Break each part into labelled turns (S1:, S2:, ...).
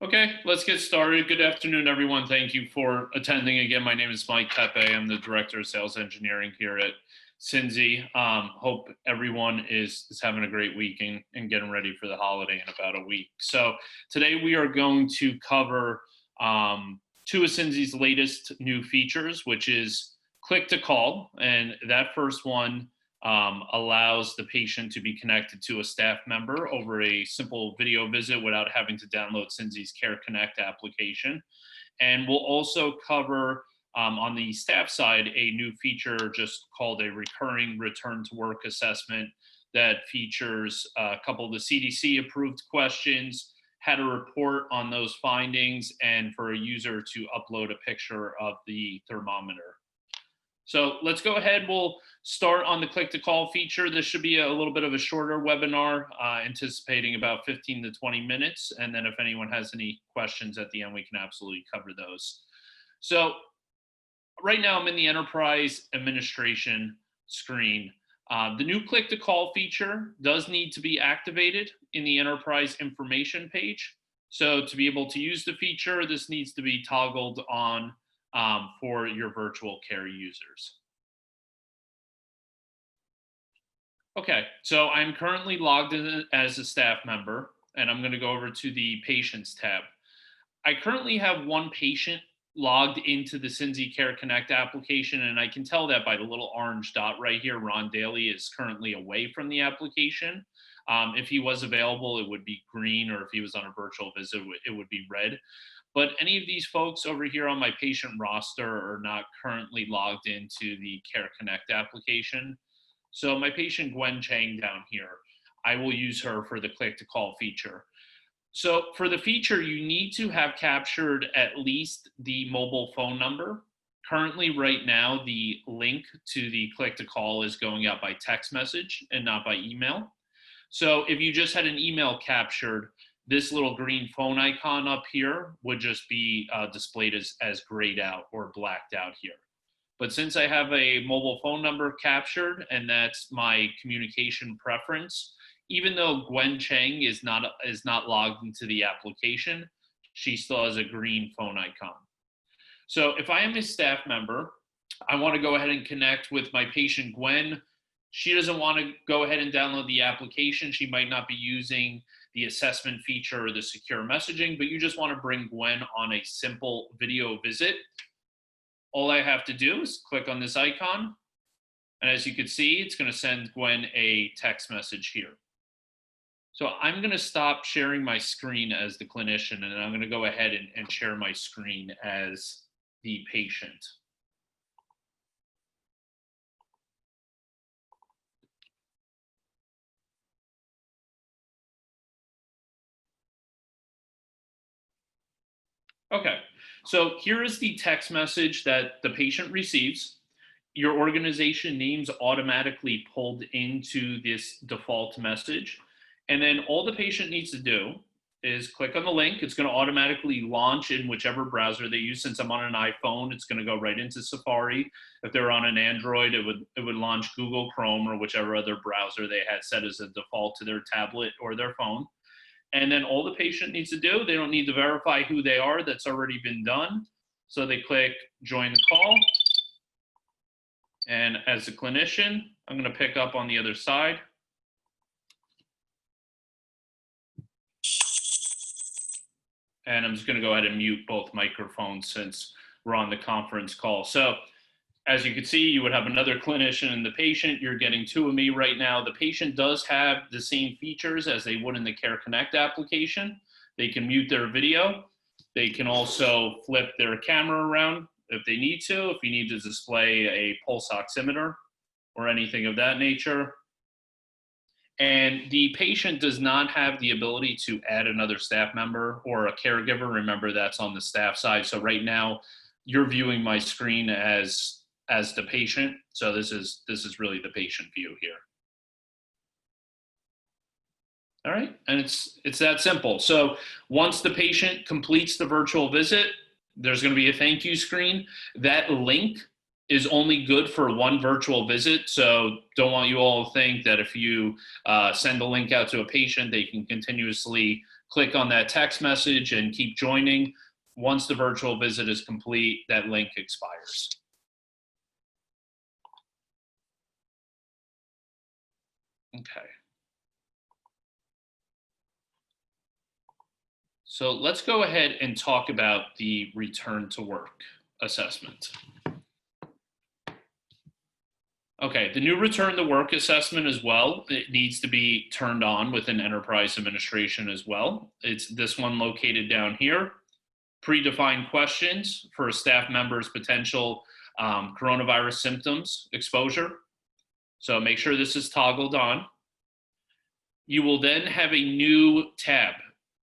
S1: Okay, let's get started. Good afternoon, everyone. Thank you for attending again. My name is Mike Pepe. I'm the Director of Sales Engineering here at Synzi. Hope everyone is having a great week and getting ready for the holiday in about a week. So today we are going to cover two of Synzi's latest new features, which is click to call. And that first one allows the patient to be connected to a staff member over a simple video visit without having to download Synzi's Care Connect application. And we'll also cover on the staff side a new feature just called a recurring return to work assessment that features a couple of the CDC approved questions, how to report on those findings, and for a user to upload a picture of the thermometer. So let's go ahead. We'll start on the click to call feature. This should be a little bit of a shorter webinar, anticipating about 15 to 20 minutes. And then if anyone has any questions at the end, we can absolutely cover those. So right now I'm in the enterprise administration screen. The new click to call feature does need to be activated in the enterprise information page. So to be able to use the feature, this needs to be toggled on for your virtual care users. Okay, so I'm currently logged in as a staff member, and I'm going to go over to the Patients tab. I currently have one patient logged into the Synzi Care Connect application, and I can tell that by the little orange dot right here. Ron Daly is currently away from the application. If he was available, it would be green, or if he was on a virtual visit, it would be red. But any of these folks over here on my patient roster are not currently logged into the Care Connect application. So my patient Gwen Chang down here, I will use her for the click to call feature. So for the feature, you need to have captured at least the mobile phone number. Currently, right now, the link to the click to call is going out by text message and not by email. So if you just had an email captured, this little green phone icon up here would just be displayed as grayed out or blacked out here. But since I have a mobile phone number captured and that's my communication preference, even though Gwen Chang is not logged into the application, she still has a green phone icon. So if I am a staff member, I want to go ahead and connect with my patient Gwen. She doesn't want to go ahead and download the application. She might not be using the assessment feature or the secure messaging, but you just want to bring Gwen on a simple video visit. All I have to do is click on this icon. And as you can see, it's going to send Gwen a text message here. So I'm going to stop sharing my screen as the clinician, and I'm going to go ahead and share my screen as the patient. Okay, so here is the text message that the patient receives. Your organization name's automatically pulled into this default message. And then all the patient needs to do is click on the link. It's going to automatically launch in whichever browser they use. Since I'm on an iPhone, it's going to go right into Safari. If they're on an Android, it would launch Google Chrome or whichever other browser they had set as a default to their tablet or their phone. And then all the patient needs to do, they don't need to verify who they are. That's already been done. So they click join the call. And as a clinician, I'm going to pick up on the other side. And I'm just going to go ahead and mute both microphones since we're on the conference call. So as you can see, you would have another clinician and the patient. You're getting two of me right now. The patient does have the same features as they would in the Care Connect application. They can mute their video. They can also flip their camera around if they need to, if you need to display a pulse oximeter or anything of that nature. And the patient does not have the ability to add another staff member or a caregiver. Remember, that's on the staff side. So right now, you're viewing my screen as the patient. So this is really the patient view here. All right, and it's that simple. So once the patient completes the virtual visit, there's going to be a thank you screen. That link is only good for one virtual visit. So don't want you all to think that if you send a link out to a patient, they can continuously click on that text message and keep joining. Once the virtual visit is complete, that link expires. Okay. So let's go ahead and talk about the return to work assessment. Okay, the new return to work assessment as well, it needs to be turned on within enterprise administration as well. It's this one located down here. Predefined questions for a staff member's potential coronavirus symptoms exposure. So make sure this is toggled on. You will then have a new tab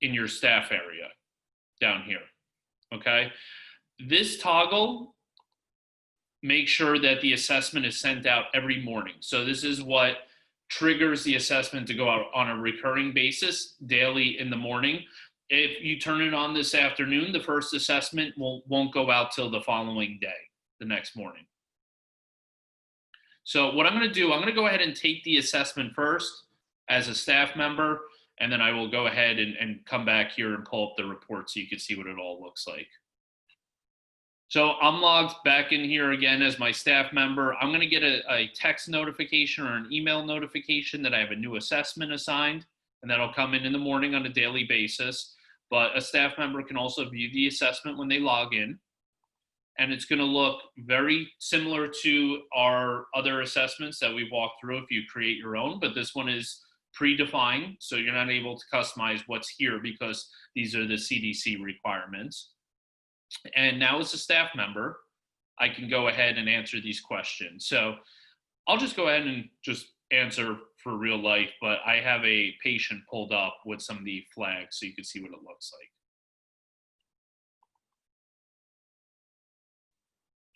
S1: in your staff area down here, okay? This toggle, make sure that the assessment is sent out every morning. So this is what triggers the assessment to go out on a recurring basis, daily in the morning. If you turn it on this afternoon, the first assessment won't go out till the following day, the next morning. So what I'm going to do, I'm going to go ahead and take the assessment first as a staff member, and then I will go ahead and come back here and pull up the report so you can see what it all looks like. So I'm logged back in here again as my staff member. I'm going to get a text notification or an email notification that I have a new assessment assigned, and that'll come in the morning on a daily basis. But a staff member can also view the assessment when they log in. And it's going to look very similar to our other assessments that we've walked through if you create your own, but this one is predefined, so you're not able to customize what's here because these are the CDC requirements. And now as a staff member, I can go ahead and answer these questions. So I'll just go ahead and just answer for real life, but I have a patient pulled up with some of the flags so you can see what it looks like.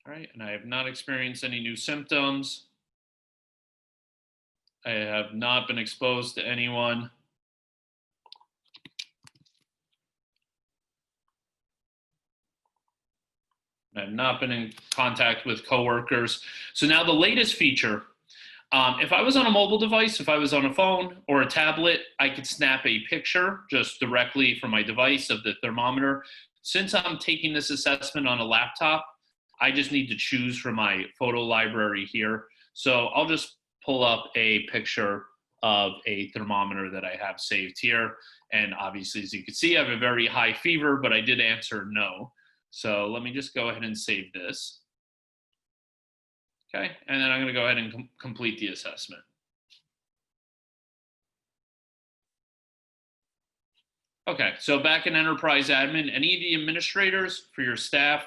S1: All right, and I have not experienced any new symptoms. I have not been exposed to anyone. I have not been in contact with coworkers. So now the latest feature, if I was on a mobile device, if I was on a phone or a tablet, I could snap a picture just directly from my device of the thermometer. Since I'm taking this assessment on a laptop, I just need to choose from my photo library here. So I'll just pull up a picture of a thermometer that I have saved here. And obviously, as you can see, I have a very high fever, but I did answer no. So let me just go ahead and save this. Okay, and then I'm gonna go ahead and complete the assessment. Okay, so back in Enterprise Admin, any of the administrators for your staff,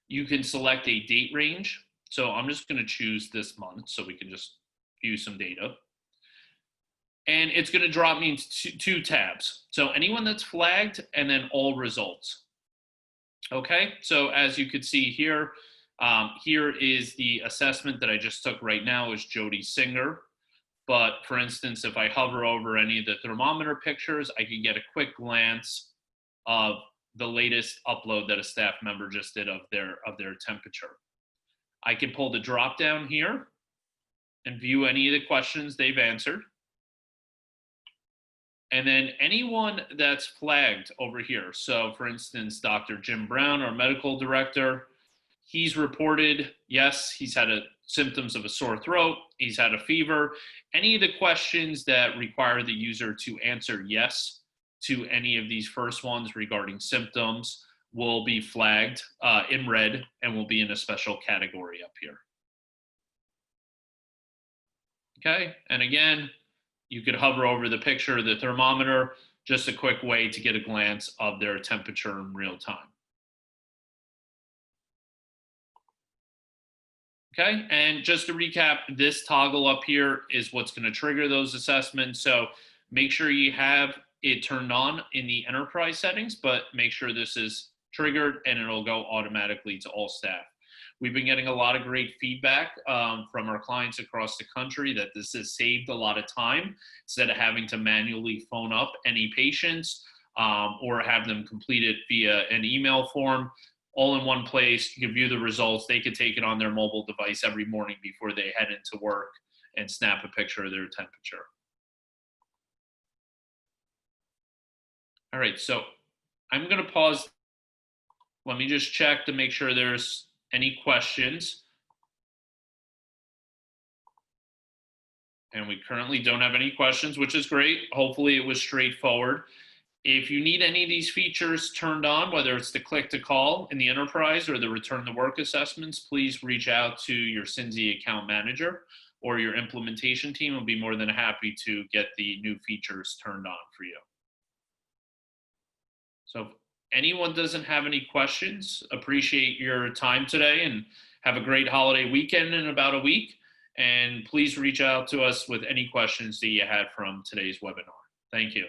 S1: you can select a date range. So I'm just gonna choose this month so we can just view some data. And it's gonna drop me into two tabs. So anyone that's flagged and then all results. Okay, so as you could see here, here is the assessment that I just took right now is Jody Singer. But for instance, if I hover over any of the thermometer pictures, I can get a quick glance of the latest upload that a staff member just did of their temperature. I can pull the drop down here and view any of the questions they've answered. And then anyone that's flagged over here. So for instance, Dr. Jim Brown, our medical director, he's reported, yes, he's had symptoms of a sore throat, he's had a fever. Any of the questions that require the user to answer yes to any of these first ones regarding symptoms will be flagged in red and will be in a special category up here. Okay, and again, you could hover over the picture of the thermometer, just a quick way to get a glance of their temperature in real time. Okay, and just to recap, this toggle up here is what's going to trigger those assessments. So make sure you have it turned on in the enterprise settings, but make sure this is triggered and it'll go automatically to all staff. We've been getting a lot of great feedback from our clients across the country that this has saved a lot of time instead of having to manually phone up any patients or have them complete it via an email form. All in one place, you can view the results. They could take it on their mobile device every morning before they head into work and snap a picture of their temperature. All right, so I'm going to pause. Let me just check to make sure there's any questions. And we currently don't have any questions, which is great. Hopefully, it was straightforward. If you need any of these features turned on, whether it's the click to call in the enterprise or the return to work assessments, please reach out to your Synzi account manager or your implementation team. Will be more than happy to get the new features turned on for you. So if anyone doesn't have any questions, appreciate your time today and have a great holiday weekend in about a week. And please reach out to us with any questions that you had from today's webinar. Thank you.